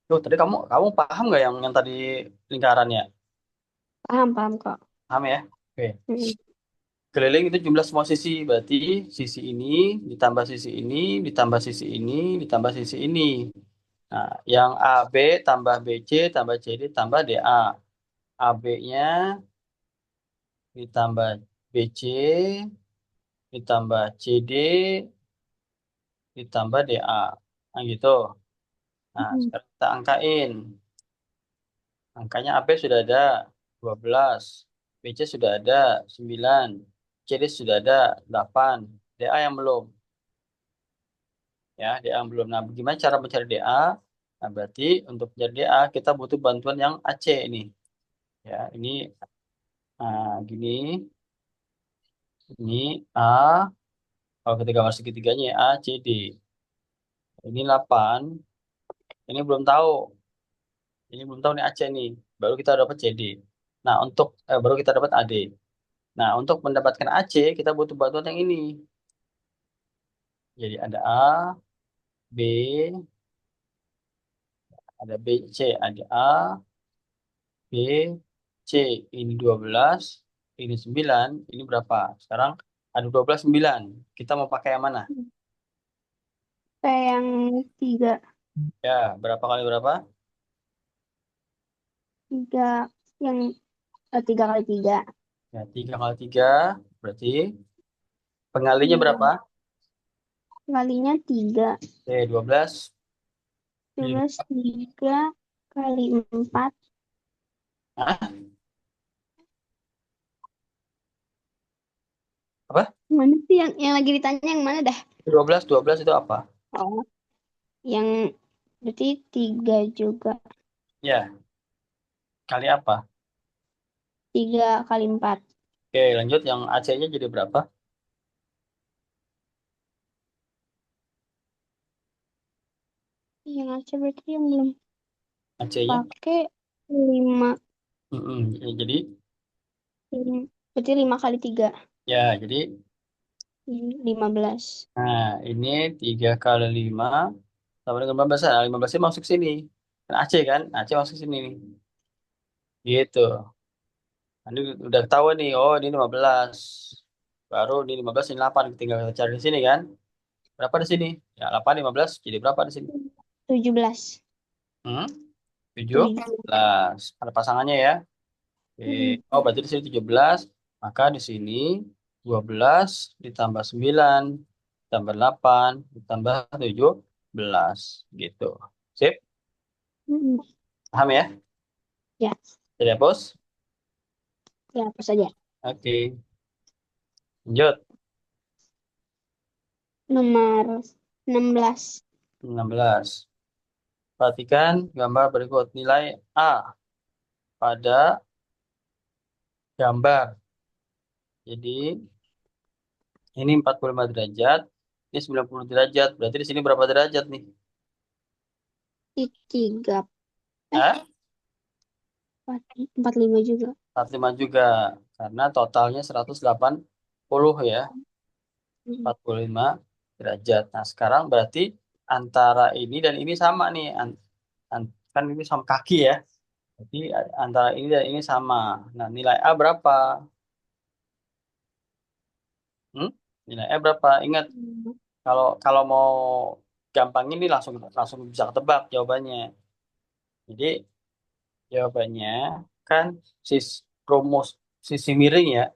Tuh, tadi kamu paham nggak yang tadi lingkarannya? Paham, paham kok. Paham ya? Oke. Mm-mm. Keliling itu jumlah semua sisi, berarti sisi ini ditambah sisi ini ditambah sisi ini ditambah sisi ini. Nah, yang AB tambah BC tambah CD tambah DA. AB-nya ditambah BC ditambah CD ditambah DA. Nah, gitu. Nah, Mm-mm. sekarang kita angkain. Angkanya AB sudah ada 12, BC sudah ada 9, CD sudah ada 8, DA yang belum. Ya, DA yang belum. Nah, bagaimana cara mencari DA? Nah, berarti untuk mencari DA kita butuh bantuan yang AC ini. Ya, ini gini, ini A. Kalau kita gambar segitiganya ya A, C, D. Ini 8. Ini belum tahu. Ini belum tahu nih AC nih. Baru kita dapat CD. Nah, baru kita dapat AD. Nah, untuk mendapatkan AC kita butuh bantuan yang ini. Jadi ada A, B, ada B, C, ada A, B, C. Ini 12, ini 9, ini berapa? Sekarang ada 12 9. Kita mau pakai yang mana? Kayak yang tiga, Ya, berapa kali berapa? tiga, yang 3 kali 3. Ya, 3 kali 3 berarti pengalinya berapa? 12 kalinya 3. Oke, 12. 12, 3 kali 4. Hah? Apa? Mana sih yang lagi ditanya yang mana dah? 12 itu apa? Oh, yang berarti 3 juga. Ya, kali apa? 3 kali 4. Oke, lanjut yang AC-nya jadi berapa? Yang Aceh berarti yang belum AC-nya? pakai 5. Ya, jadi Berarti 5 kali 3. ya, jadi 15. nah, ini 3 kali 5 sama dengan 15. Nah, 15 nya masuk sini. Kan AC kan? AC masuk sini nih. Gitu. Nanti udah tahu nih, oh ini 15. Baru ini 15, ini 8. Tinggal kita cari di sini kan. Berapa di sini? Ya, 8, 15. Jadi berapa di sini? 17. Hmm? 7. 17. Ada pasangannya ya. Oke. Mm-mm. Oh, berarti di sini 17. Maka di sini 12 ditambah 9 ditambah 8 ditambah 17. Gitu. Sip? Mm-mm. Paham ya? Ya, Jadi hapus? ya apa saja. Oke. Lanjut. Nomor 16. 16. Perhatikan gambar berikut. Nilai A pada gambar. Jadi ini 45 derajat. Ini 90 derajat. Berarti di sini berapa derajat nih? Di 3. Eh, Hah? 45 juga. 45 juga. Karena totalnya 180 ya. Mm-mm. 45 derajat. Nah, sekarang berarti antara ini dan ini sama nih. Kan ini sama kaki ya. Jadi antara ini dan ini sama. Nah, nilai A berapa? Hmm? Nilai A berapa? Ingat, kalau kalau mau gampang ini langsung langsung bisa ketebak jawabannya. Jadi jawabannya kan sis rumus sisi miring ya.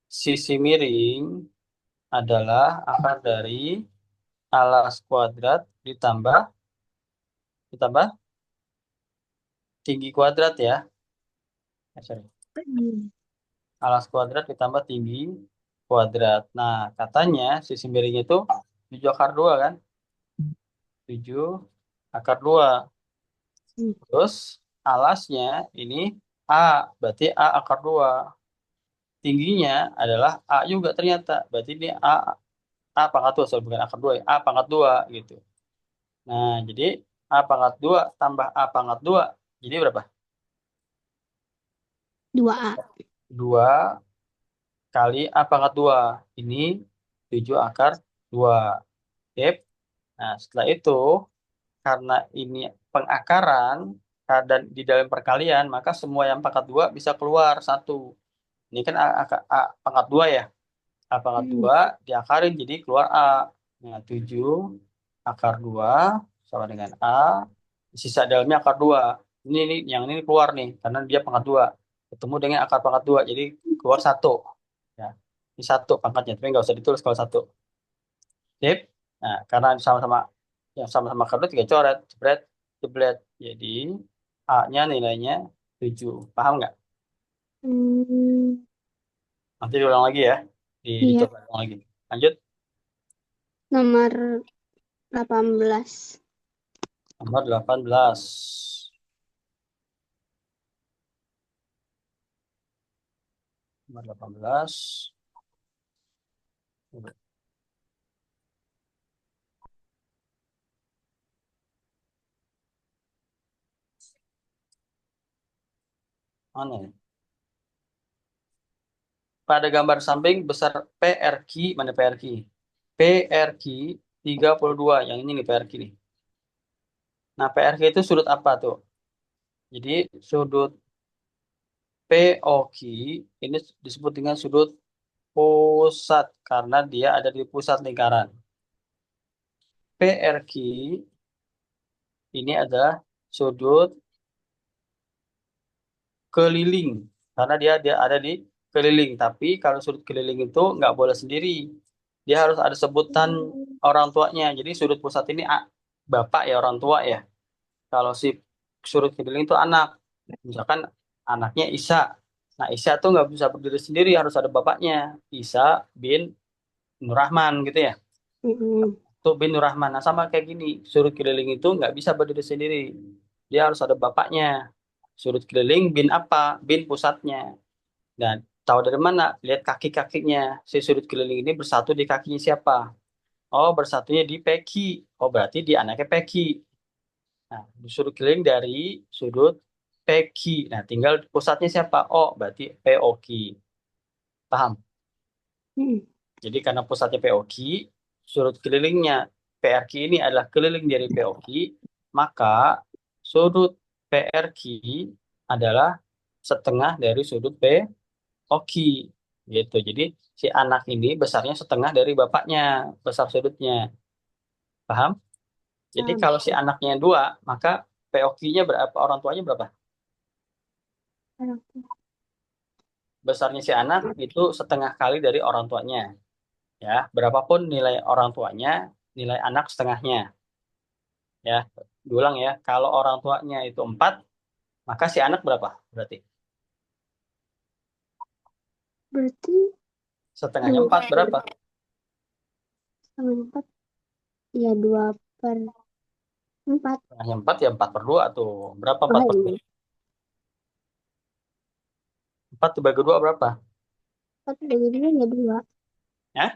Sisi miring adalah akar dari alas kuadrat ditambah ditambah tinggi kuadrat ya. Sorry. Mm. Alas kuadrat ditambah tinggi kuadrat. Nah, katanya sisi miringnya itu 7 akar 2 kan? 7 akar 2. Terus alasnya ini A, berarti A akar 2. Tingginya adalah A juga ternyata. Berarti ini A pangkat 2, sorry, bukan akar 2 ya. A pangkat 2 gitu. Nah, jadi A pangkat 2 tambah A pangkat 2. Jadi berapa? 2A. 2 kali A pangkat 2. Ini 7 akar 2. Oke. Nah, setelah itu karena ini pengakaran dan di dalam perkalian, maka semua yang pangkat 2 bisa keluar satu. Ini kan pangkat 2 ya. A pangkat Hmm. 2 diakarin jadi keluar A. Nah, 7 akar 2 sama dengan A. Sisa dalamnya akar 2. Ini yang ini keluar nih karena dia pangkat 2. Ketemu dengan akar pangkat 2 jadi keluar satu. Ya. Ini satu pangkatnya, tapi nggak usah ditulis kalau satu. Sip. Nah, karena sama-sama yang sama-sama akar 2 tiga coret, jebret, jebret. Jadi A-nya nilainya 7. Paham nggak? Hmm. Nanti diulang lagi ya. Iya. Dicoba ulang lagi. Lanjut. Nomor 18. Nomor 18. Nomor 18. Mana ya? Pada gambar samping besar PRQ, mana PRQ? PRQ 32. Yang ini nih PRQ nih. Nah, PRQ itu sudut apa tuh? Jadi sudut POQ ini disebut dengan sudut pusat karena dia ada di pusat lingkaran. PRQ ini adalah sudut keliling karena dia ada di keliling. Tapi kalau sudut keliling itu nggak boleh sendiri, dia harus ada sebutan orang tuanya. Jadi sudut pusat ini bapak ya, orang tua ya. Kalau si sudut keliling itu anak, misalkan anaknya Isa. Nah, Isa tuh nggak bisa berdiri sendiri, harus ada bapaknya. Isa bin Nurrahman gitu ya. Hmm. Tuh bin Nurrahman. Nah, sama kayak gini, sudut keliling itu nggak bisa berdiri sendiri. Dia harus ada bapaknya. Sudut keliling bin apa? Bin pusatnya. Dan tahu dari mana? Lihat kaki-kakinya. Si sudut keliling ini bersatu di kakinya siapa? Oh, bersatunya di Peki. Oh, berarti di anaknya Peki. Nah, di sudut keliling dari sudut Peki. Nah, tinggal pusatnya siapa? Oh, berarti POQ. Paham? Hmm. Jadi karena pusatnya POQ, sudut kelilingnya PRQ ini adalah keliling dari POQ, maka sudut PRQ adalah setengah dari sudut POQ. Gitu. Jadi si anak ini besarnya setengah dari bapaknya, besar sudutnya. Paham? Jadi Paham. kalau si anaknya dua, maka POQ-nya berapa? Orang tuanya berapa? Besarnya si anak itu setengah kali dari orang tuanya. Ya, berapapun nilai orang tuanya, nilai anak setengahnya. Ya, diulang ya. Kalau orang tuanya itu 4, maka si anak berapa? Berarti Berarti setengahnya dua 4 berapa? sama 4. Ya, 2/4. Setengahnya 4 ya 4/2 tuh. Berapa Oh 4 per 2? iya. 4 dibagi 2 berapa? 4 bagi 2 ya 2. Ya,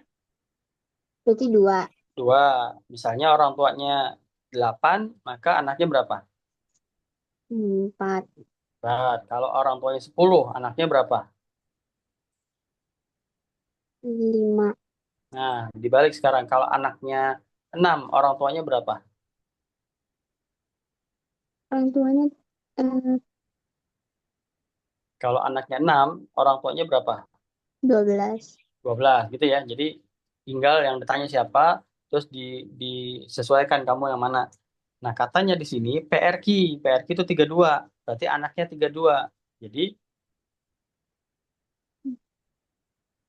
Berarti 2. 2. Misalnya orang tuanya 8, maka anaknya berapa? 4. Nah, kalau orang tuanya 10, anaknya berapa? 5. Nah, dibalik sekarang. Kalau anaknya 6, orang tuanya berapa? Orang tuanya eh, Kalau anaknya 6, orang tuanya berapa? 12. 12 gitu ya. Jadi tinggal yang ditanya siapa, terus disesuaikan kamu yang mana. Nah, katanya di sini PRQ. PRQ itu 32. Berarti anaknya 32. Jadi,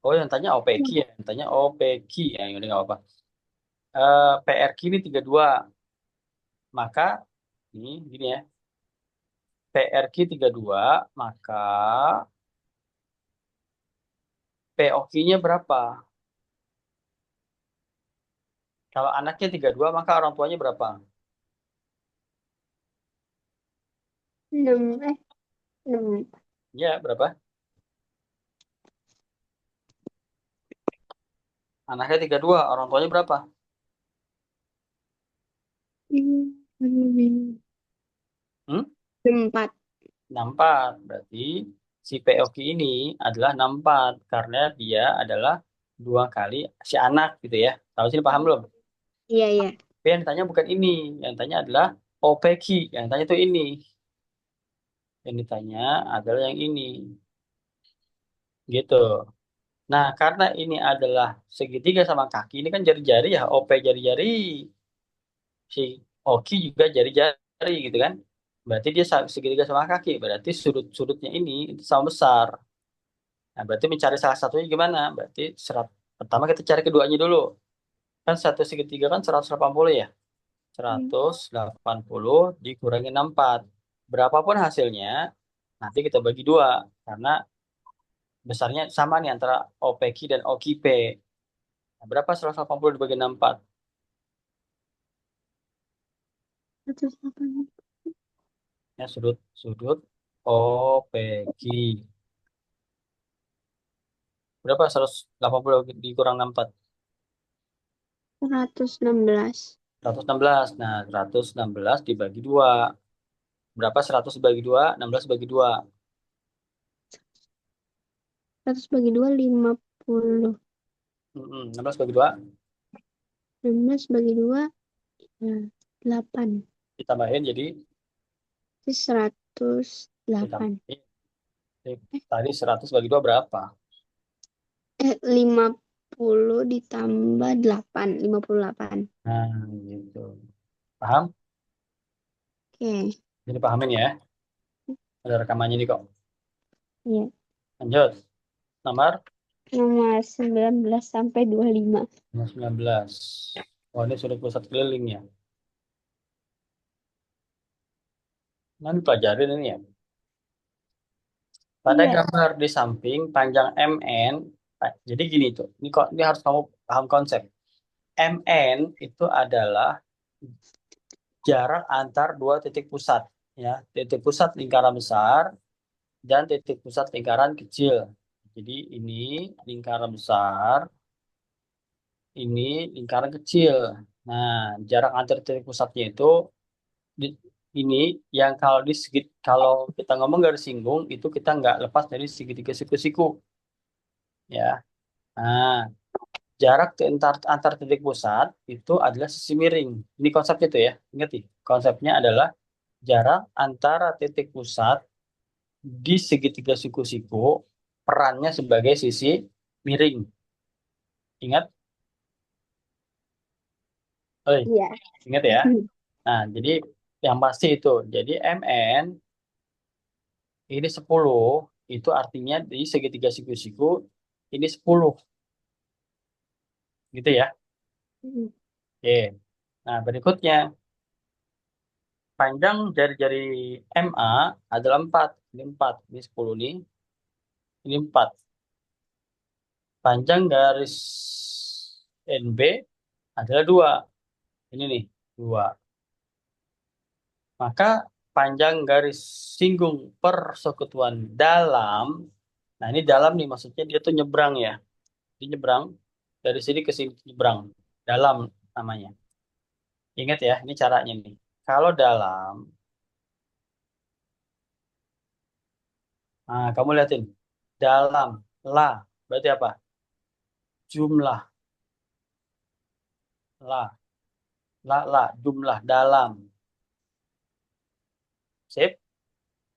oh yang tanya OPQ ya. Yang tanya OPQ. Ya, ini nggak apa-apa. PRQ ini 32. Maka, ini gini ya. PRQ 32. Maka POQ-nya berapa? Kalau anaknya 32, maka orang tuanya berapa? 6. 6. Ya, berapa? Anaknya 32, orang tuanya berapa? Hmm? 4. 64. Berarti si POQ ini adalah 64 karena dia adalah dua kali si anak gitu ya. Tahu sini paham belum? Iya, iya. Tapi yang ditanya bukan ini. Yang ditanya adalah OPQ. Yang tanya itu ini. Yang ditanya adalah yang ini. Gitu. Nah, karena ini adalah segitiga sama kaki, ini kan jari-jari ya, OP jari-jari, si Oki juga jari-jari gitu kan. Berarti dia segitiga sama kaki, berarti sudut-sudutnya ini itu sama besar. Nah, berarti mencari salah satunya gimana? Berarti pertama kita cari keduanya dulu. Kan satu segitiga kan 180 ya. Hmm. 180 dikurangi 64. Berapapun hasilnya, nanti kita bagi dua. Karena besarnya sama nih antara OPQ dan OKP. Nah, berapa 180 dibagi 64? 180. Ya, sudut OPQ. Berapa 180 dikurang 64? 116. 116. Nah, 116 dibagi 2. Berapa 100 dibagi 2? 16 bagi 2. 100 bagi 2, 50. 16 bagi 2. 16 bagi 2, ya, 8. Ditambahin jadi Itu 108. ditambahin. Tadi 100 bagi 2 berapa? 50 ditambah 8. 58. Nah, gitu. Paham? Oke. Jadi pahamin ya. Ada rekamannya nih kok. Ya. Lanjut. Nomor Nomor 19 sampai 25. nomor 19. Oh, ini sudut pusat keliling ya. Nanti pelajarin ini ya. Pada Iya. gambar di samping panjang MN, jadi gini tuh. Ini kok ini harus kamu paham konsep. MN itu adalah jarak antar dua titik pusat, ya. Titik pusat lingkaran besar dan titik pusat lingkaran kecil. Jadi ini lingkaran besar, ini lingkaran kecil. Nah, jarak antar titik pusatnya itu di- ini yang kalau kita ngomong garis singgung itu kita nggak lepas dari segitiga siku-siku, ya. Nah, jarak antar titik pusat itu adalah sisi miring. Ini konsepnya itu ya. Ingat nih, konsepnya adalah jarak antara titik pusat di segitiga siku-siku perannya sebagai sisi miring. Ingat? Oi, Iya. ingat ya. Nah, jadi yang pasti itu. Jadi MN ini 10 itu artinya di segitiga siku-siku ini 10 gitu ya. Oke. Nah, berikutnya panjang jari-jari MA adalah 4. Ini 4. Ini 10 nih. Ini 4. Panjang garis NB adalah 2. Ini nih, 2. Maka panjang garis singgung persekutuan dalam, nah ini dalam nih maksudnya dia tuh nyebrang ya. Dia nyebrang dari sini ke sini nyebrang. Dalam namanya. Ingat ya, ini caranya nih. Kalau dalam, nah kamu lihatin. Dalam, lah, berarti apa? Jumlah, lah, jumlah dalam. Sip.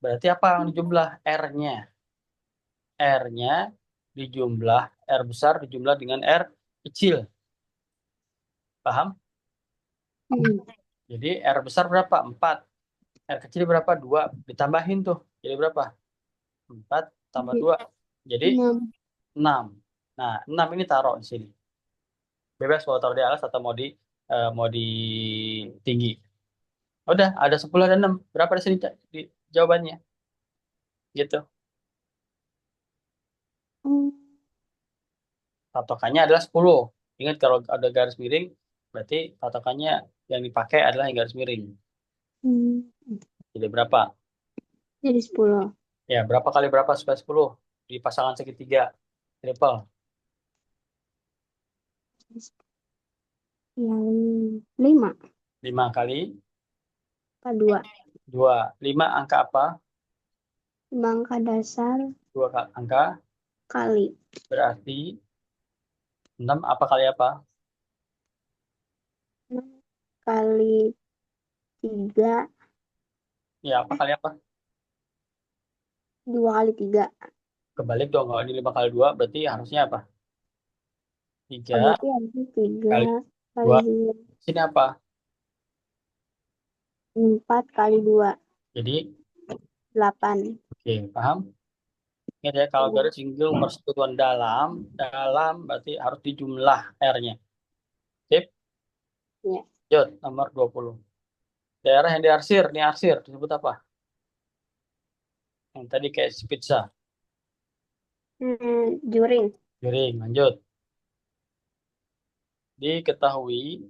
Berarti apa yang dijumlah? R-nya. R-nya dijumlah, R besar dijumlah dengan R kecil. Paham? Jadi R besar berapa? 4. R kecil berapa? 2. Ditambahin tuh. Jadi berapa? 4 tambah 2. Jadi 6. 6. Nah, 6 ini taruh di sini. Bebas mau taruh di atas atau mau di tinggi. Udah, ada 10 dan 6. Berapa di sini di jawabannya? Gitu. Patokannya adalah 10. Ingat kalau ada garis miring, berarti patokannya yang dipakai adalah yang garis miring. Jadi berapa? Jadi 10. Ya, berapa kali berapa supaya 10? Di pasangan segitiga. Triple. Yang 5. 5 kali 2. 2. 5 angka apa? 5 angka dasar 2 angka. kali Berarti 6 apa kali apa? 6 kali 3, Ya, apa kali apa? 2 kali 3. Kebalik dong. Kalau ini 5 kali 2 berarti harusnya apa? Oh, 3 berarti harusnya 3 kali kali 2. 2. Sini apa? 4 kali 2. Jadi, 8. oke, paham? Ingat ya, kalau garis single persekutuan dalam, dalam berarti harus dijumlah R-nya. Sip, Ya. Jod, nomor 20. Daerah yang diarsir, ini arsir, disebut apa? Yang tadi kayak si pizza. Juring. Juring, lanjut. Diketahui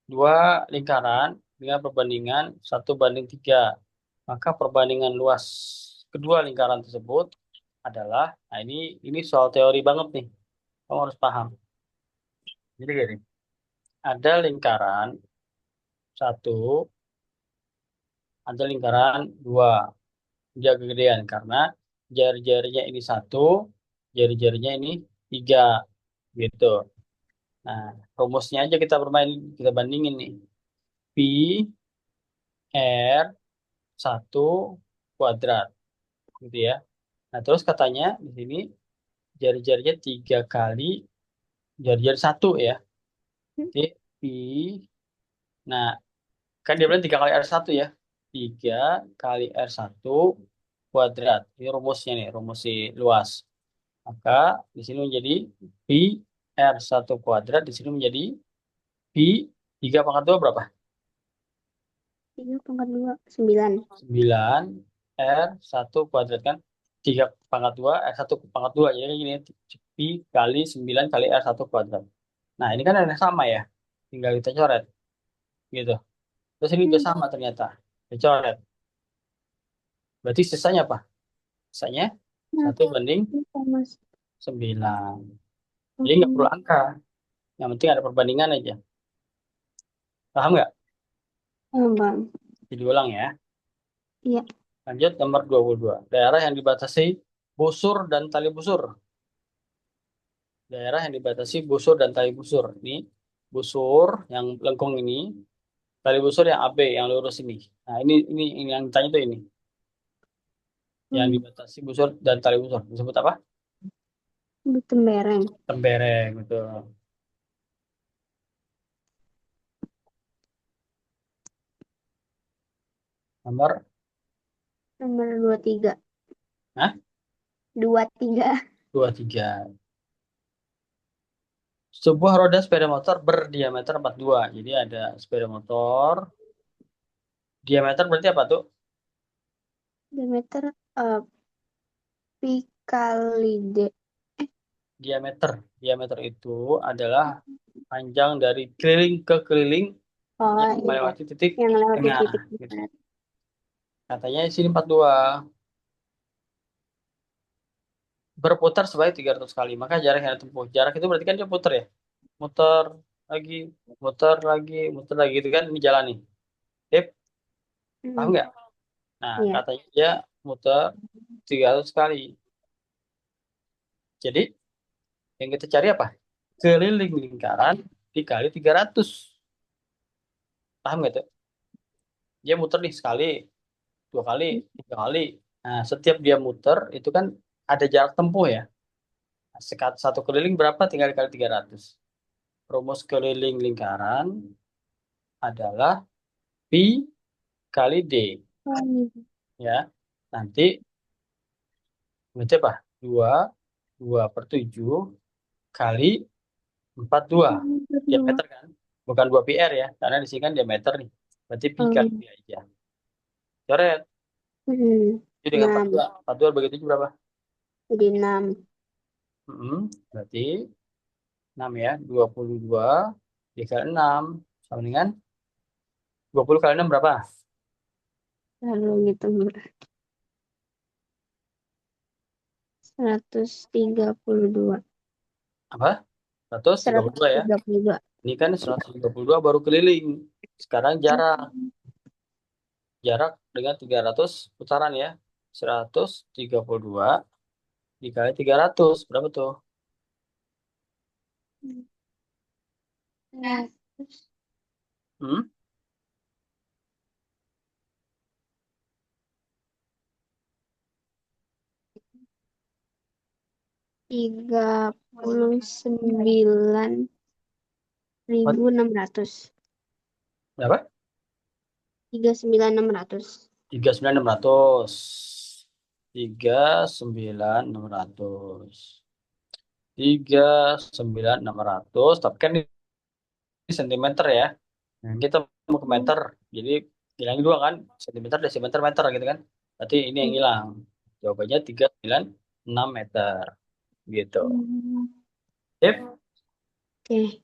dua lingkaran dengan perbandingan 1:3. Maka perbandingan luas kedua lingkaran tersebut adalah, nah ini soal teori banget nih. Kamu harus paham. Jadi gini, ada lingkaran satu, ada lingkaran dua. Jaga kegedean karena jari-jarinya ini satu, jari-jarinya ini tiga, gitu. Nah, rumusnya aja kita bermain, kita bandingin nih. Pi R satu kuadrat, gitu ya. Nah, terus katanya di sini jari-jarinya tiga kali jari-jari satu ya. Jadi pi, nah kan dia bilang 3 kali R1 ya. 3 kali R1 kuadrat. Ini rumusnya nih, rumus si luas. Maka di sini menjadi pi R1 kuadrat, di sini menjadi pi 3/2 berapa? 3 pangkat 2. 9. 9 R1 kuadrat kan? 3/2 R1/2. Jadi gini, pi kali 9 kali R1 kuadrat. Nah, ini kan ada yang sama ya. Tinggal kita coret gitu. Terus ini juga sama ternyata. Kita coret. Berarti sisanya apa? Sisanya Nah, 1:9. Jadi nggak perlu angka. Yang penting ada perbandingan aja. Paham nggak? Bang. Jadi ulang ya. Iya. Lanjut nomor 22. Daerah yang dibatasi busur dan tali busur. Daerah yang dibatasi busur dan tali busur. Ini busur yang lengkung ini, tali busur yang AB yang lurus ini. Nah, ini yang ditanya tuh ini. Yang dibatasi busur dan tali busur. Disebut apa? Tembereng. Tembereng, betul. Nomor, Nomor 23. nah, 23. 23. Sebuah roda sepeda motor berdiameter 42. Jadi ada sepeda motor. Diameter berarti apa tuh? Diameter pi kali D. Diameter. Diameter itu adalah panjang dari keliling ke keliling Oh, yang iya. melewati titik Yang lewat tengah. titik Gitu. benar. Katanya di sini 42. Berputar sebanyak 300 kali. Maka jarak yang ditempuh. Jarak itu berarti kan dia putar ya. Muter lagi, muter lagi, muter lagi. Itu kan ini jalan nih. Tip, paham nggak? Nah, Iya. katanya dia muter 300 kali. Jadi, yang kita cari apa? Keliling lingkaran dikali 300. Paham nggak tuh? Dia muter nih sekali, dua kali, tiga kali. Nah, setiap dia muter itu kan ada jarak tempuh ya. Satu keliling berapa? Tinggal dikali 300. Rumus keliling lingkaran adalah pi kali d. Ya, nanti berarti apa? 2, 2/7 kali 42. Diameter kan? Bukan 2 pi r ya. Karena di sini kan diameter nih. Berarti pi kali d aja. Coret. Jadi dengan 6. 42. 42 bagi 7 berapa? Jadi 6. Berarti 6 ya. 22 dikali 6. Sama dengan 20 kali 6 berapa? Lalu gitu 132. Apa? 132 ya. 132. Ini kan 132 baru keliling. Sekarang jarak. Jarak dengan 300 putaran ya. 132 dikali 300. Berapa tuh? Hmm? $39.600. Berapa? 39.600. 39.600. 39.600. 39.600. Tapi kan ini sentimeter ya. Nah, kita mau ke Hmm. meter. Jadi hilangin dua kan. Sentimeter, desimeter, meter gitu kan. Berarti ini yang hilang. Jawabannya 396 meter. Gitu. Hmm. Sip. Oke.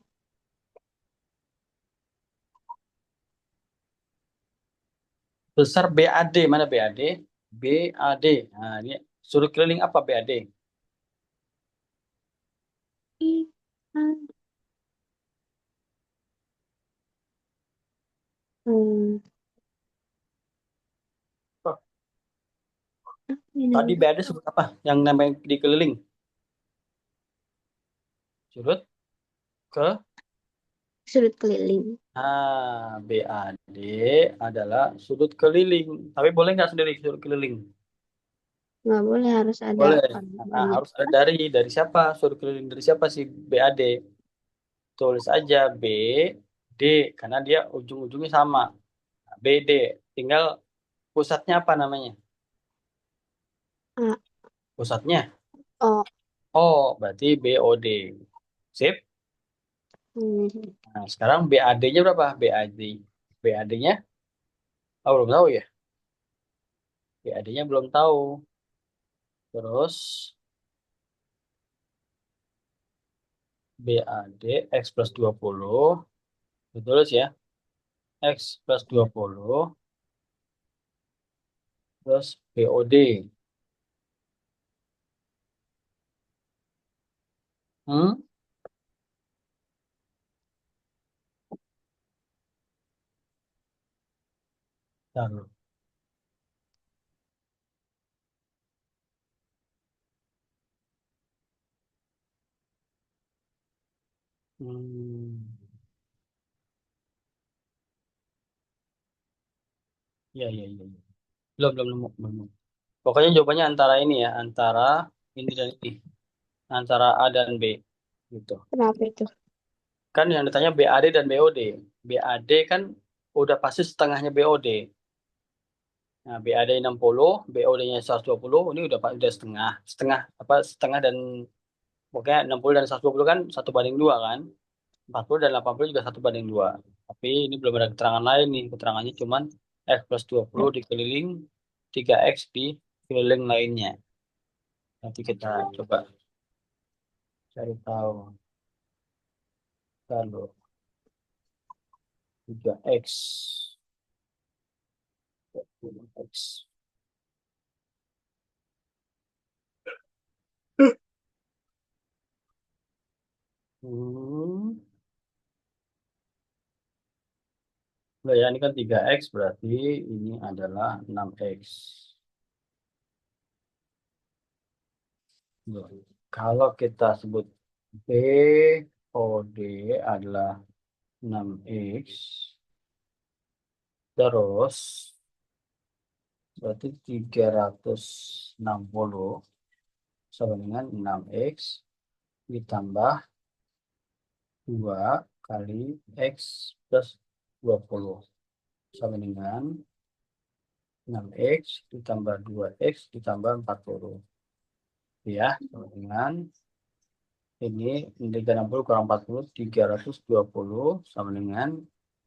Besar BAD. Mana BAD? BAD. Nah, ini sudut keliling apa BAD? Hmm. Oh, Ini tadi namanya BAD sebut apa? Yang namanya dikeliling. Sudut ke. sudut keliling. Nah, BAD adalah sudut keliling. Tapi boleh nggak sendiri sudut keliling? Nggak boleh, harus ada Boleh. Nah, orangnya. harus ada dari siapa? Sudut keliling dari siapa sih BAD? Tulis aja BD karena dia ujung-ujungnya sama. BD. Tinggal pusatnya apa namanya? A, Pusatnya. O. Oh, berarti BOD. Sip. Hmm. Nah, sekarang BAD-nya berapa? BAD. BAD-nya, oh, belum tahu ya. BAD-nya belum tahu. Terus BAD X plus 20. Betul ya. X plus 20. Terus BOD. Hmm? Taruh. Hmm. Ya, ya, ya, ya. Belum nemu. Belum nemu. Pokoknya jawabannya antara ini ya. Antara ini dan ini. Antara A dan B. Gitu. Kenapa itu? Kan yang ditanya BAD dan BOD. BAD kan udah pasti setengahnya BOD. Nah, BAD 60, BOD-nya 120, ini udah setengah. Setengah apa setengah dan pokoknya 60 dan 120 kan 1 banding 2 kan. 40 dan 80 juga 1 banding 2. Tapi ini belum ada keterangan lain nih. Keterangannya cuman X plus 20 dikeliling 3X di keliling lainnya. Nanti kita coba cari tahu. Kalau 3X. X. Hmm. Nah, ya, ini kan 3X berarti ini adalah 6X. Nah, kalau kita sebut BOD adalah 6X, terus berarti 360 sama dengan 6X ditambah 2 kali X plus 20 sama dengan 6X ditambah 2X ditambah 40. Ya, sama dengan ini 360 kurang 40, 320 sama dengan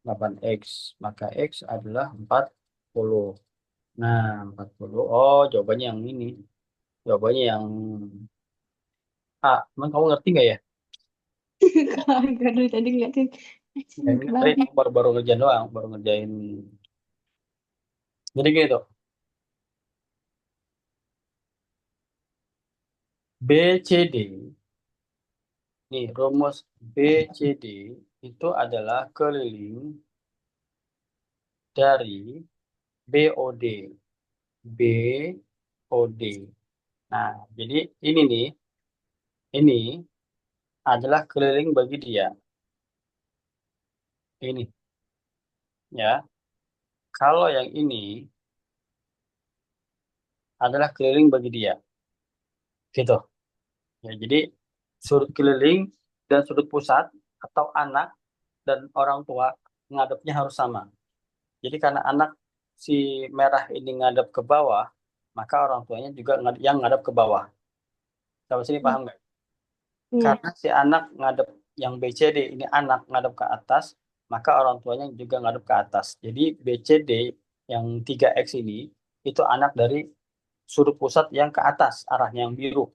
8X. Maka X adalah 40. Nah, 40. Oh, jawabannya yang ini. Jawabannya yang A. Emang kamu ngerti nggak ya? Kagak dari tadi ngeliatin. Ya, ini kan tadi Banget. kamu baru ngerjain doang, baru ngerjain. Jadi gitu. BCD. Nih, rumus BCD itu adalah keliling dari BOD. BOD. Nah, jadi ini nih, ini adalah keliling bagi dia. Ini, ya. Kalau yang ini adalah keliling bagi dia. Gitu. Ya, jadi sudut keliling dan sudut pusat atau anak dan orang tua ngadepnya harus sama. Jadi karena anak si merah ini ngadep ke bawah, maka orang tuanya juga yang ngadep ke bawah. Sampai sini Hmm. paham nggak? Iya. Karena si anak ngadep yang BCD ini anak ngadep ke atas, maka orang tuanya juga ngadep ke atas. Jadi BCD yang 3X ini itu anak dari sudut pusat yang ke atas, arahnya yang biru.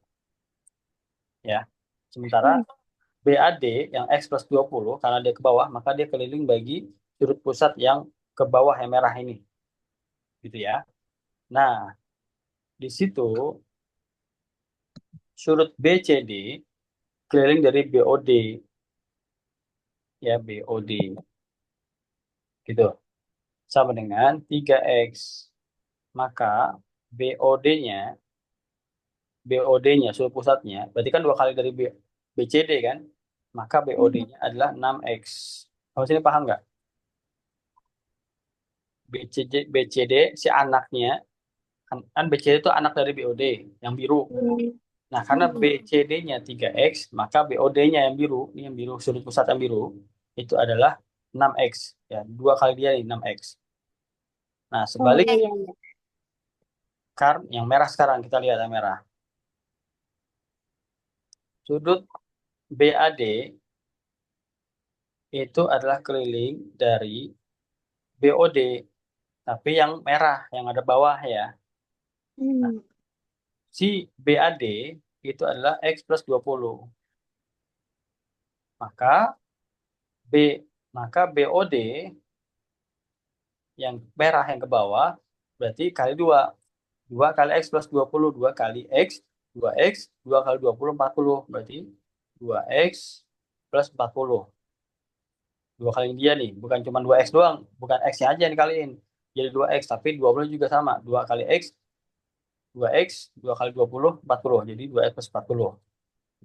Ya. Sementara Hmm. BAD yang X plus 20 karena dia ke bawah, maka dia keliling bagi sudut pusat yang ke bawah yang merah ini. Gitu ya. Nah, di situ sudut BCD keliling dari BOD, ya BOD. Gitu. Sama dengan 3X. Maka BOD-nya, BOD-nya, sudut pusatnya, berarti kan dua kali dari BCD kan? Maka Hmm. BOD-nya adalah 6X. Kamu sini paham nggak? BCD si anaknya, kan BCD itu anak dari BOD yang biru. Hmm. Nah, karena BCD-nya 3X, maka BOD-nya yang biru, ini yang biru, sudut pusat yang biru, itu adalah 6X. Ya, dua kali dia ini 6X. Nah, Oh sebalik iya iya iya. yang merah sekarang, kita lihat yang merah. Sudut BAD itu adalah keliling dari BOD, tapi yang merah, yang ada bawah ya. Nah, Hmm. si BAD itu adalah X plus 20. Maka B maka BOD yang merah yang ke bawah berarti kali 2. 2 kali X plus 20. 2 kali X. 2X. 2 kali 20, 40. Berarti 2X plus 40. Dua kali dia nih. Bukan cuma 2X doang. Bukan X-nya aja yang dikaliin. Jadi 2X. Tapi 20 juga sama. 2 kali X. 2X. 2 kali 20, 40. Jadi 2X plus 40.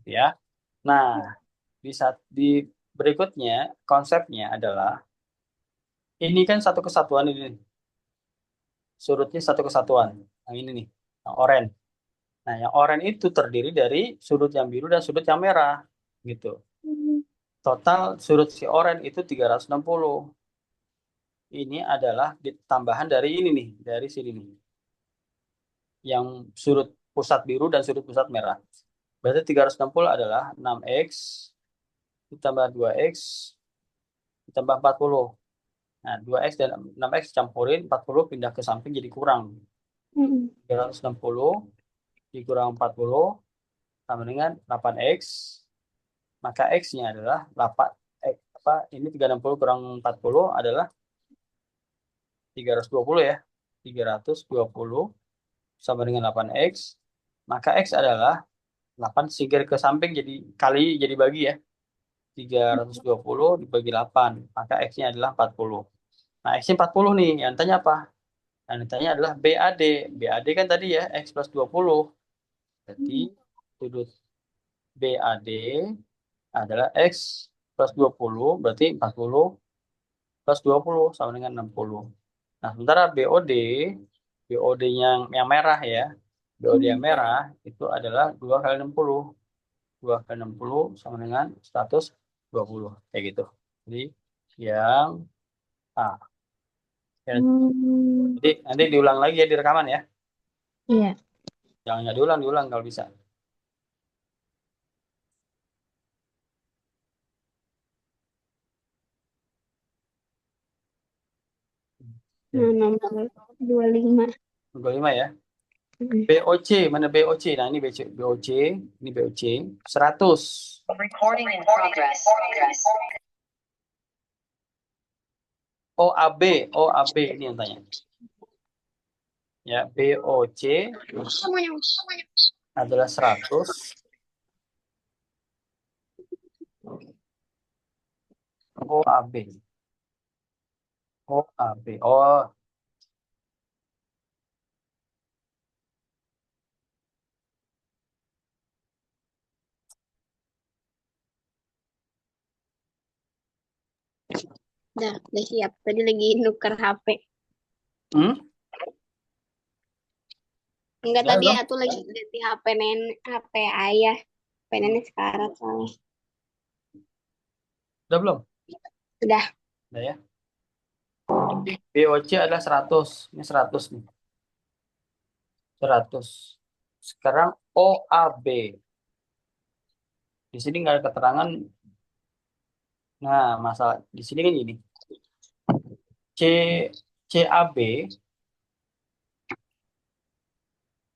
Gitu ya. Nah, di berikutnya konsepnya adalah ini kan satu kesatuan ini. Surutnya satu kesatuan. Yang ini nih. Yang oranye. Nah, yang oranye itu terdiri dari sudut yang biru dan sudut yang merah, gitu. Hmm. Total sudut si oranye itu 360. Ini adalah tambahan dari ini nih, dari sini nih. Yang sudut pusat biru dan sudut pusat merah. Berarti 360 adalah 6X ditambah 2X ditambah 40. Nah, 2X dan 6X campurin, 40 pindah ke samping jadi kurang. Hmm. 360 dikurang 40 sama dengan 8X. Maka X-nya adalah 8, ini 360 kurang 40 adalah 320 ya. 320 sama dengan 8X. Maka X adalah 8 singkir ke samping jadi kali jadi bagi ya. 320 dibagi 8. Maka X-nya adalah 40. Nah, X-nya 40 nih. Yang tanya apa? Yang ditanya adalah BAD. BAD kan tadi ya, X plus 20. Berarti sudut BAD adalah X plus 20. Berarti 40 plus 20 sama dengan 60. Nah, sementara BOD yang merah ya, BOD yang Hmm. merah itu adalah 2 kali 60. 2 kali 60 sama dengan 120. Kayak gitu. Jadi, yang A. Ya, Hmm. jadi nanti diulang lagi ya di rekaman ya. Iya. Jangan diulang, diulang kalau bisa. Nah, Oke. nomor 25. 25 ya. Hmm. BOC, mana BOC? Nah, ini BOC, ini BOC, 100. Recording in progress. OAB, OAB ini yang tanya. Ya, BOC Semuanya. adalah 100. OAB. OAB. Oh, Udah siap. Tadi lagi nuker HP. hmm? Enggak, Udah tadi belum? aku lagi ganti HP HP ayah. Pengennya sekarat soalnya. Udah belum? Udah. Udah ya. BOC adalah 100. Ini 100 nih. 100. Sekarang OAB. Di sini nggak ada keterangan. Nah, masalah di sini kan gini. C CAB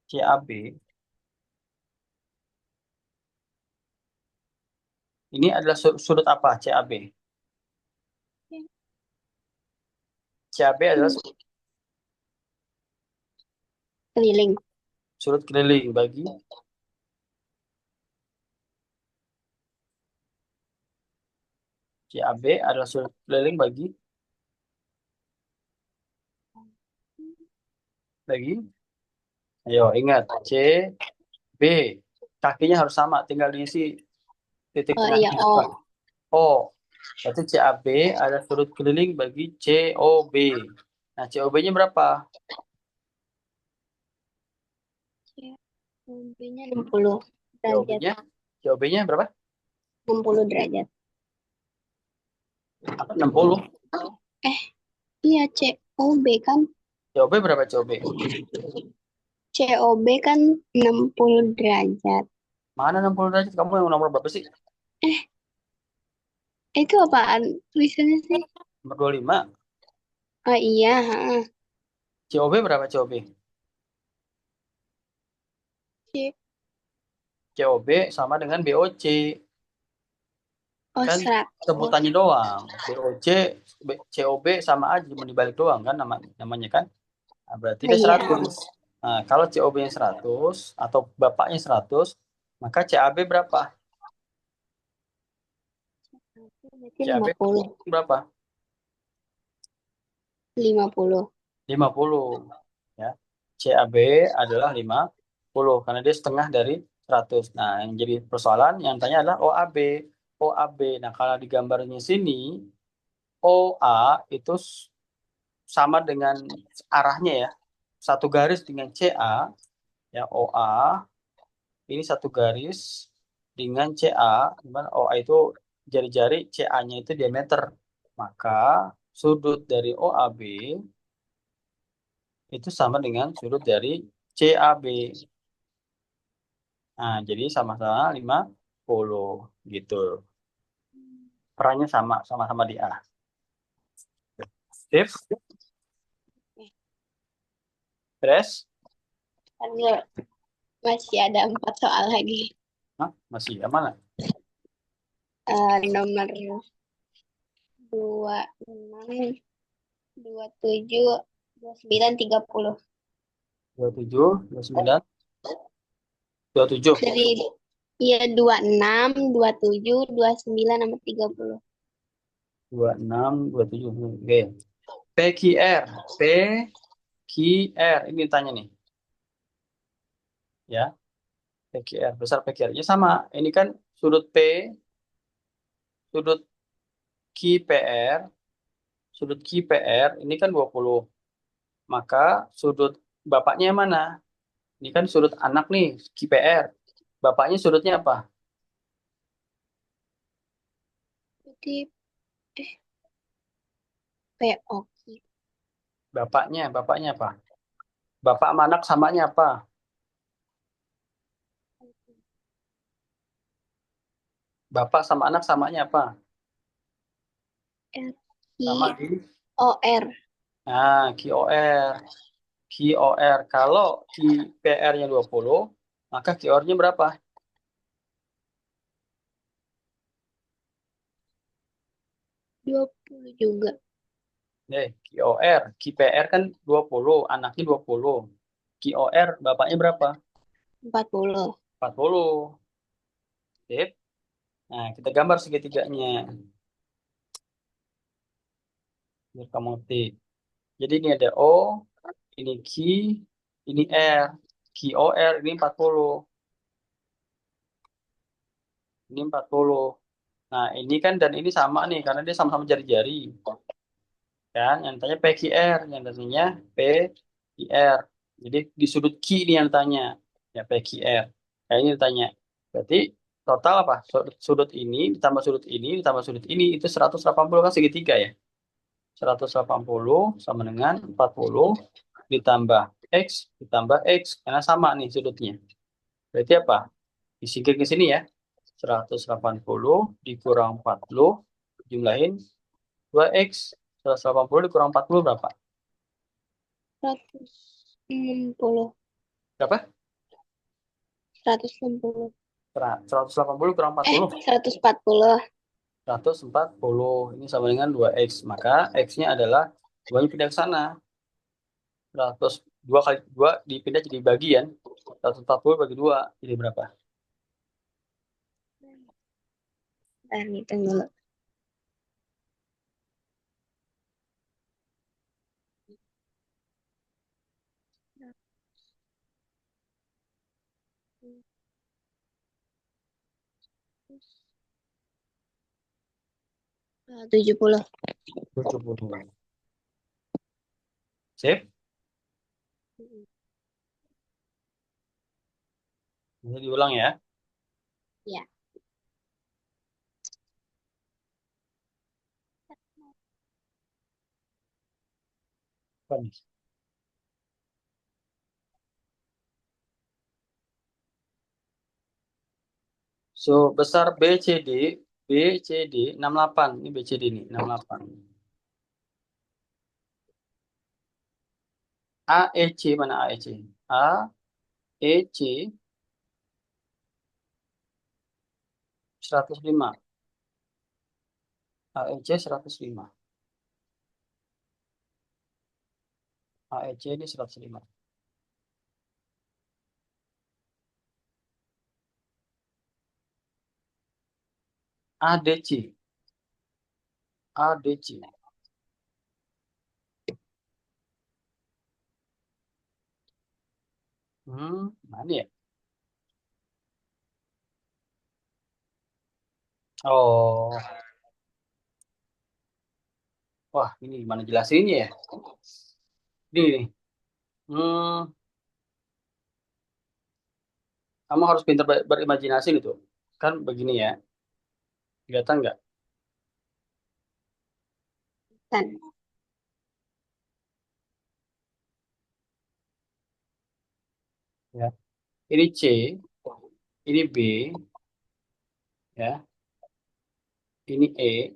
CAB ini adalah sudut apa? CAB. CAB adalah Keliling. sudut keliling bagi CAB adalah sudut keliling bagi ayo ingat CB kakinya harus sama, tinggal diisi titik Oh iya, tengahnya O. apa? O. Berarti CAB adalah sudut keliling bagi COB. Nah, COB-nya berapa? COB-nya 60 derajat. COB-nya COB-nya berapa? 60 derajat. Apa 60? Iya, COB kan. COB berapa COB? COB kan 60 derajat. Mana 60 derajat? Kamu yang nomor berapa sih? Itu apaan tulisannya sih? Nomor 25. Oh iya, heeh. COB berapa COB? C- COB sama dengan BOC. Oh, Kan 100. sebutannya doang. BOC, COB sama aja, cuma dibalik doang kan namanya kan. Nah, berarti Oh dia iya. 100. Nah, kalau COB-nya 100 atau bapaknya 100, maka CAB berapa? Berarti CAB 50. berapa? 50. 50. Ya. CAB adalah 50 karena dia setengah dari 100. Nah, yang jadi persoalan yang tanya adalah OAB. OAB. Nah, kalau di gambarnya sini, OA itu sama dengan arahnya ya. Satu garis dengan CA, ya OA ini satu garis dengan CA, di mana OA itu jari-jari, CA-nya itu diameter. Maka sudut dari OAB itu sama dengan sudut dari CAB. Nah, jadi sama-sama 50 gitu. Perannya sama-sama di A. Sip, beres? Kan masih ada 4 soal lagi. Hah? Masih aman? Nomor 26, 27, 29, 30. 27, 29, 27. Dari iya 26, 27, 29 sama 30. 26, 27. Oke. PQR. PQR. Ini tanya nih. Ya. PQR. Besar PQR-nya sama. Ini kan sudut P, sudut QPR, sudut QPR ini kan 20. Maka sudut bapaknya yang mana? Ini kan sudut anak nih, QPR. Bapaknya sudutnya apa? Berarti PO. Bapaknya apa? Bapak sama anak samanya apa? Bapak sama anak samanya apa? R, Sama I, di O, R. nah, QOR. QOR. Kalau QPR-nya 20, maka QOR-nya berapa? 20 juga. QOR. QPR kan 20, anaknya 20. QOR bapaknya berapa? 40. 40. Sip. Nah, kita gambar segitiganya. Biar kamu ngerti. Jadi ini ada O, ini Q, ini R. QOR ini 40. Ini 40. Nah, ini kan dan ini sama nih karena dia sama-sama jari-jari. Kan yang tanya PQR, yang tanya PQR. Jadi di sudut Q ini yang tanya. Ya PQR. Nah, ini ditanya. Berarti total apa? Sudut ini ditambah sudut ini ditambah sudut ini itu 180 kan segitiga ya. 180 sama dengan 40 ditambah X ditambah X karena sama nih sudutnya. Berarti apa? Disingkir ke sini ya. 180 dikurang 40 jumlahin 2X. 180 dikurang 40 berapa? 160. Berapa? 160. 180 kurang 40. 140. 140. Ini sama dengan 2X. Maka X-nya adalah 2 pindah ke sana. 2 kali 2 dipindah jadi bagian. 140 bagi 2 jadi berapa? Hitung dulu. Ah, 70. 70. Sip? Ini diulang ya. Ya. Apa nih? So, besar BCD, BCD 68. Ini BCD nih, 68. AEC mana AEC? AEC 105. AEC 105. AEC ini 105. ADC. ADC. Mana ya? Oh, wah ini gimana jelasinnya ya? Ini nih. Hmm, kamu harus pintar berimajinasi itu. Kan begini ya. Kelihatan nggak? Kan. Ya. Ini C, ini B, ya. Ini E,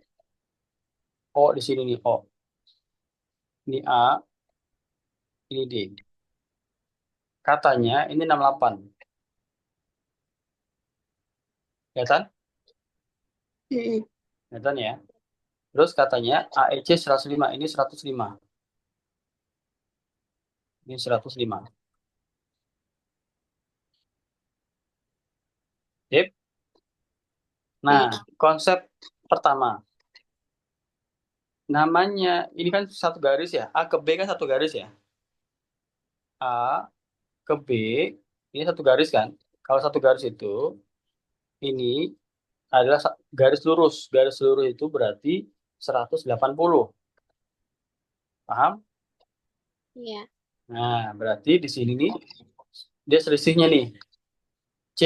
O di sini nih O. Ini A, ini D. Katanya ini 68. Kelihatan? Mm-mm. Kelihatan ya. Terus katanya AEC 105. Ini 105. Ini 105. Sip. Nah, konsep pertama. Namanya, ini kan satu garis ya. A ke B kan satu garis ya. A ke B, ini satu garis kan. Kalau satu garis itu, ini adalah garis lurus. Garis lurus itu berarti 180. Paham? Iya. Nah, berarti di sini nih, dia selisihnya nih. C,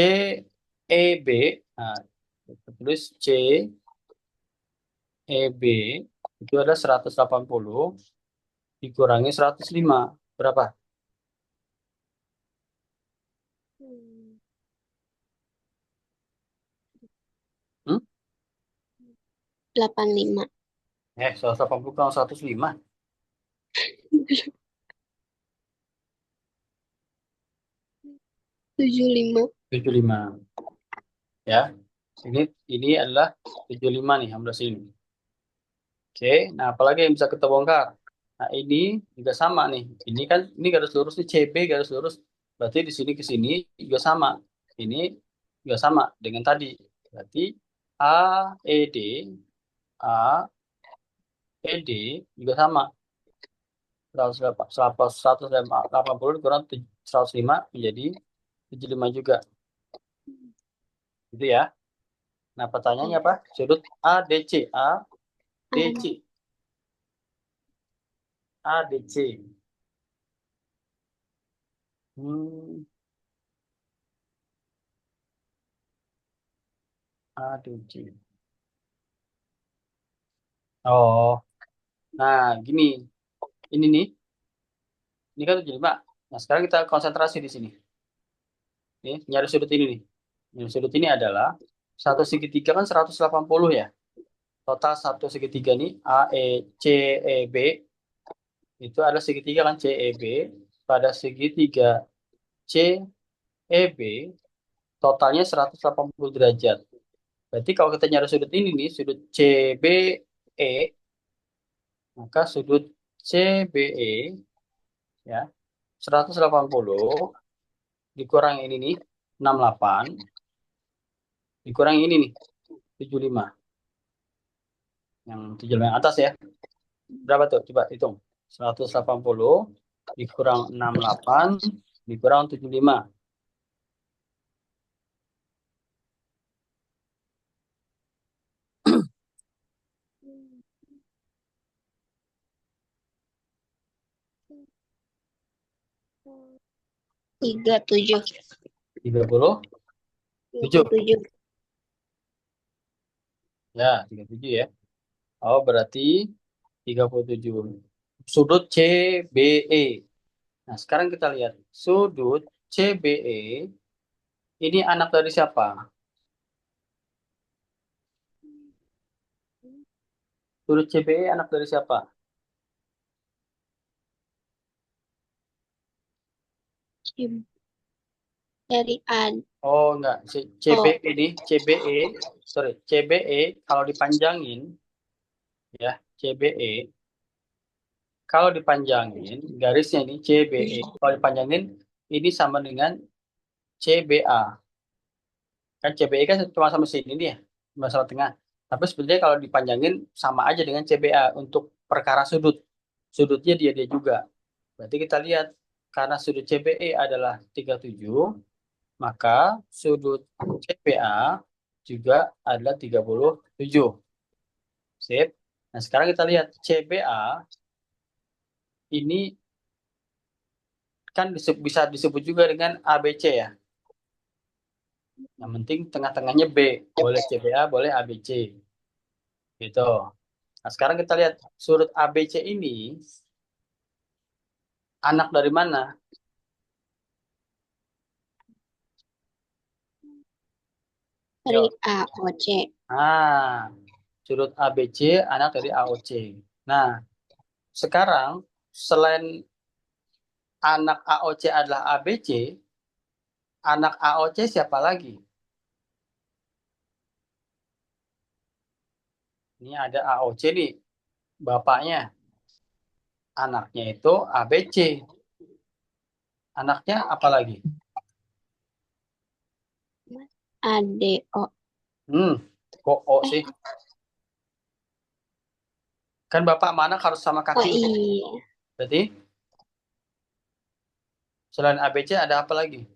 E, B. Nah, kita tulis C, E, B. Itu ada 180 dikurangi 105. Berapa? Hmm. Hmm? 85. 180 kurang 105. 75. 75. Ya. Ini adalah 75 nih, ambil sini. Oke, nah apalagi yang bisa kita bongkar? Nah, ini juga sama nih. Ini garis lurus nih CB garis lurus. Berarti di sini ke sini juga sama. Ini juga sama dengan tadi. Berarti AED AED juga sama. 180 dikurang 105 menjadi 75 juga. Gitu ya. Nah, pertanyaannya apa? Sudut ADC. ADC. ADC. Hmm, Aduh, Ci. Oh, nah gini. Ini nih. Ini kan 75. Nah, sekarang kita konsentrasi di sini. Nih, nyari sudut ini nih. Nyari sudut ini adalah satu segitiga kan 180 ya. Total satu segitiga nih AECEB itu adalah segitiga kan CEB. Pada segitiga CEB totalnya 180 derajat. Berarti kalau kita nyari sudut ini nih, sudut CBE, maka sudut CBE ya 180 dikurang ini nih 68 dikurang ini nih 75. Yang 75 yang atas ya. Berapa tuh? Coba hitung. 180 dikurang 68 dikurang 75. 37. 37. 37. Ya, 37 ya. Oh, berarti 37. Sudut CBE. Nah, sekarang kita lihat. Sudut CBE ini anak dari siapa? Sudut CBE anak dari siapa? Dari Ad. Oh, enggak. Oh, CBE ini, CBE, sorry, CBE kalau dipanjangin, ya, CBE, kalau dipanjangin, garisnya ini CBE, kalau dipanjangin, ini sama dengan CBA. Kan CBE kan cuma sama sini nih ya, cuma sama tengah. Tapi sebenarnya kalau dipanjangin sama aja dengan CBA untuk perkara sudut. Sudutnya dia juga. Berarti kita lihat, karena sudut CBE adalah 37, maka sudut CBA juga adalah 37. Sip. Nah, sekarang kita lihat CBA ini kan bisa disebut juga dengan ABC ya. Yang penting tengah-tengahnya B. Boleh CBA, boleh ABC. Gitu. Nah, sekarang kita lihat sudut ABC ini anak dari mana? dari Yo. AOC. Nah, sudut ABC anak dari AOC. Nah, sekarang selain anak AOC adalah ABC, anak AOC siapa lagi? Ini ada AOC nih, bapaknya. Anaknya itu ABC. Anaknya apa lagi? ADO. Kok O sih? Kan bapak mana harus sama Oh kaki. iya. Berarti selain ABC ada apa lagi?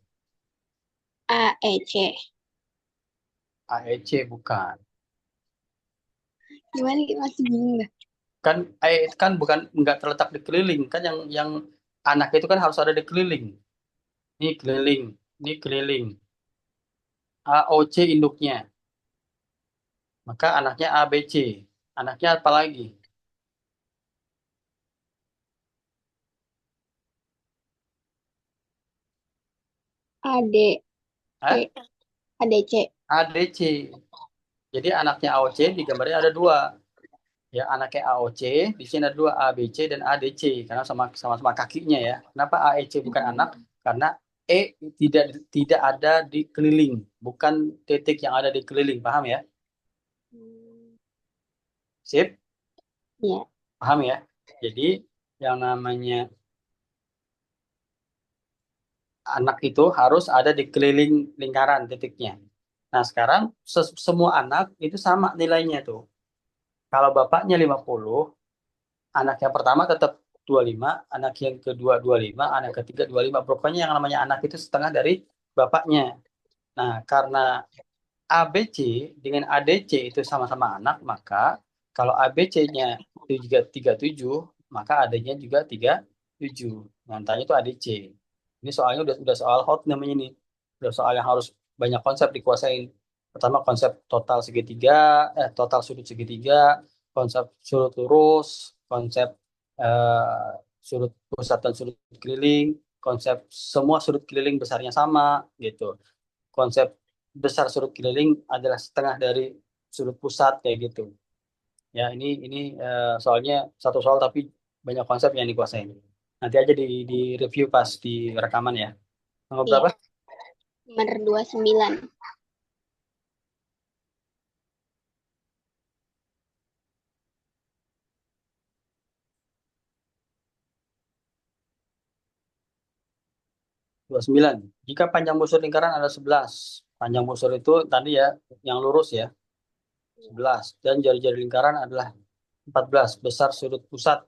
AEC. AEC bukan. Gimana kita masih bingung dah. Kan E itu kan bukan nggak terletak di keliling. Kan yang anak itu kan harus ada di keliling. Ini keliling, ini keliling. AOC induknya. Maka anaknya ABC. Anaknya apa lagi? AD. Hah? ADC. ADC. Jadi anaknya AOC di gambarnya ada dua. Ya, anaknya AOC, di sini ada dua ABC dan ADC karena sama-sama kakinya ya. Kenapa AEC bukan anak? Karena E tidak ada di keliling, bukan titik yang ada di keliling, paham ya? Sip, Ya. paham ya? Jadi yang namanya anak itu harus ada di keliling lingkaran titiknya. Nah, sekarang semua anak itu sama nilainya tuh. Kalau bapaknya 50, anak yang pertama tetap 25, anak yang kedua 25, anak ketiga 25. Pokoknya yang namanya anak itu setengah dari bapaknya. Nah, karena ABC dengan ADC itu sama-sama anak, maka kalau ABC-nya itu juga 37, maka AD-nya juga 37. Nyantanya itu ADC. Ini soalnya udah soal hot namanya nih. Udah soal yang harus banyak konsep dikuasain. Pertama konsep total segitiga, total sudut segitiga, konsep sudut lurus, konsep eh, sudut pusat dan sudut keliling, konsep semua sudut keliling besarnya sama gitu. Konsep besar sudut keliling adalah setengah dari sudut pusat kayak gitu. Ya, ini soalnya satu soal tapi banyak konsep yang dikuasain. Nanti aja di review pas di rekaman ya. Nomor Iya, berapa? nomor 29. 29. Jika panjang busur lingkaran ada 11. Panjang busur itu tadi ya, yang lurus ya, 11. Dan jari-jari lingkaran adalah 14. Besar sudut pusat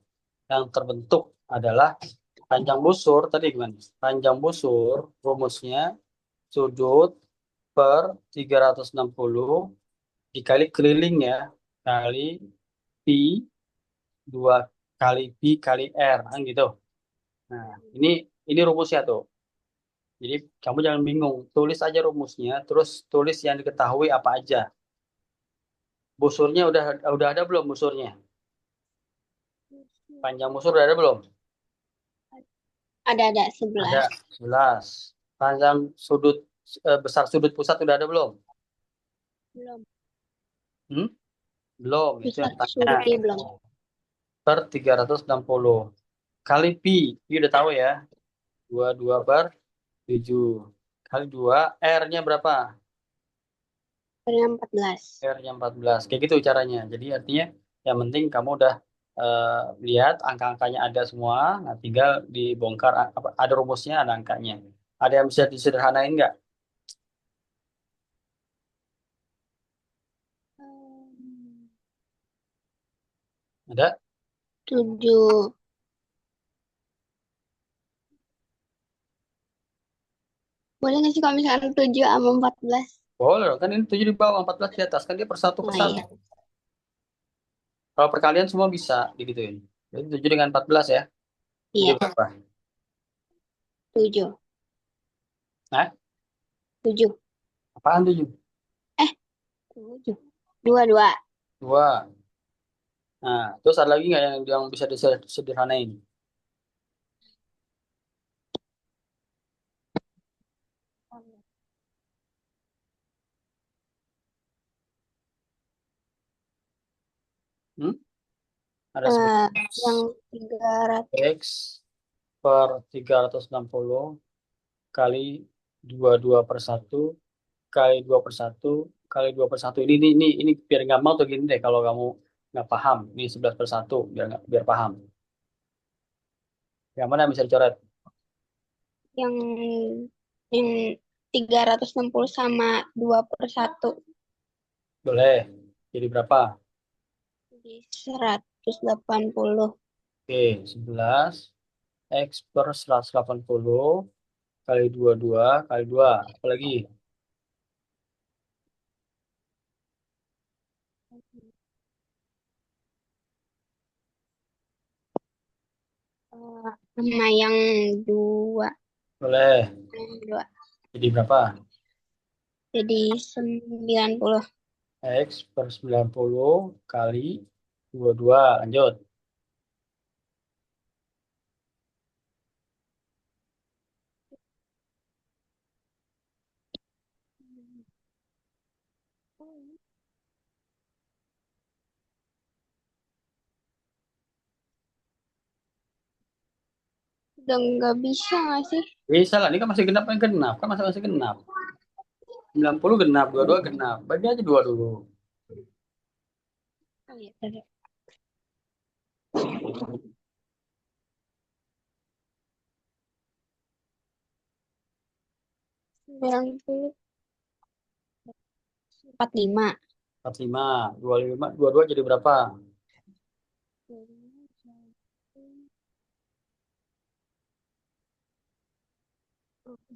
yang terbentuk adalah panjang busur. Tadi gimana? Panjang busur, rumusnya sudut per 360 dikali keliling ya, kali pi, 2 kali pi kali r, kan gitu. Nah, ini rumusnya tuh. Jadi kamu jangan bingung, tulis aja rumusnya, terus tulis yang diketahui apa aja. Busurnya udah ada belum busurnya? Panjang busur udah ada belum? Ada Ada, 11. 11. Panjang sudut besar sudut pusat udah ada belum? Belum. Hmm? Belum, itu Pusat yang tanya. sudutnya belum. Per 360 kali pi, pi udah tahu ya. 22 per 7 kali 2, R-nya berapa? Yang 14. R-nya 14. Kayak gitu caranya. Jadi artinya yang penting kamu udah eh, lihat angka-angkanya ada semua. Nah, tinggal dibongkar ada rumusnya, ada angkanya. Ada yang bisa disederhanain nggak? Ada? 7. Boleh nggak sih kalau misalkan 7 sama 14? Boleh dong. Kan ini 7 di bawah, 14 di atas. Kan dia per satu Oh per satu. iya, Kalau perkalian semua bisa digituin. Jadi 7 dengan 14 ya. Jadi iya, berapa? 7. Nah, 7. apaan 7? Eh, 7. 2, 2. 2. Nah, terus ada lagi nggak yang bisa disederhanain? Hmm? Ada Eh, 11 yang 300. X per 360 kali 22 per 1 kali 2 per 1 kali 2 per 1. Ini biar gampang tuh gini deh kalau kamu nggak paham. Ini 11 per 1 biar paham. Yang mana yang bisa dicoret? Yang 360 sama 2/1. Boleh. Jadi berapa? Jadi 180. Oke, 11 X per 180 kali 22 kali 2. Apa lagi? Sama yang 2. Boleh. Yang 2. Jadi berapa? Jadi 90. X per 90 kali 22. Lanjut. Udah nggak bisa nggak sih? Bisa lah. Ini kan masih genap. Kan genap. Kan masih masih genap. 90 genap. 22 genap. Bagi aja 2 dulu. Oh, iya, tadi. 90. 45. 45. 25. 22 jadi berapa?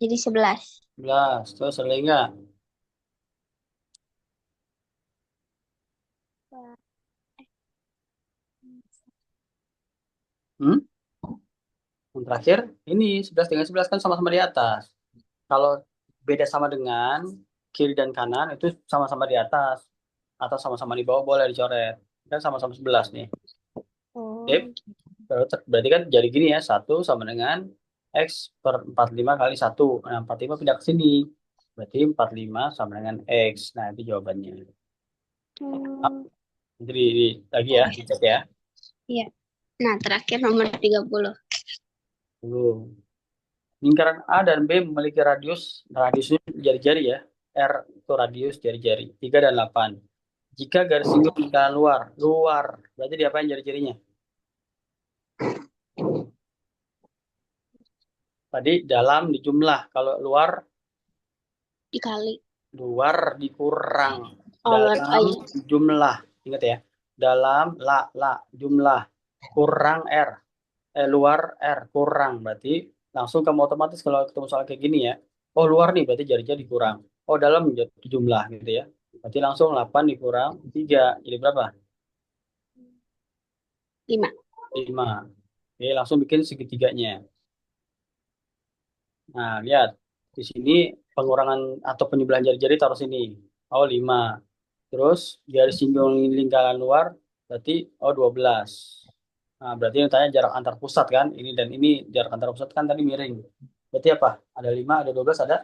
Jadi 11. 11. Terus ada lagi nggak? Hmm? Yang terakhir, ini 11 dengan 11 kan sama-sama di atas. Kalau beda sama dengan, kiri dan kanan itu sama-sama di atas atau sama-sama di bawah boleh dicoret. Kan sama-sama 11 nih. Oh, Sip. Berarti kan jadi gini ya, 1 sama dengan X per 45 kali 1. Nah, 45 pindah ke sini. Berarti 45 sama dengan X. Nah, itu jawabannya. hmm, Jadi lagi ya, dicek ya. iya. Nah, terakhir nomor 30. Dulu. Lingkaran A dan B memiliki radiusnya jari-jari ya. R itu radius jari-jari. 3 dan 8. Jika garis singgul lingkaran luar, berarti diapain jari-jarinya? Tadi dalam dijumlah, kalau Dikali. luar dikurang, Oh, luar. dalam Iya. jumlah, ingat ya, dalam jumlah kurang R, luar R kurang, berarti langsung kamu otomatis kalau ketemu soal kayak gini ya, oh luar nih berarti jari-jari dikurang, oh dalam jumlah gitu ya, berarti langsung 8 dikurang 3 jadi berapa? 5. 5. Oke, langsung bikin segitiganya. Nah, lihat. Di sini pengurangan atau penyebelahan jari-jari taruh sini. Oh, 5. Terus garis singgul lingkaran luar berarti oh 12. Nah, berarti yang tanya jarak antar pusat kan? Ini dan ini jarak antar pusat kan tadi miring. Berarti apa? Ada 5, ada 12, ada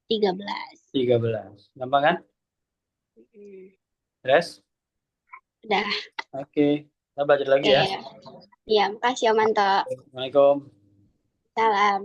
13. 13. Gampang kan? Hmm. Yes? Udah. Oke. Kita belajar lagi Oke. ya. Iya, makasih Om Manto. Assalamualaikum. Salam.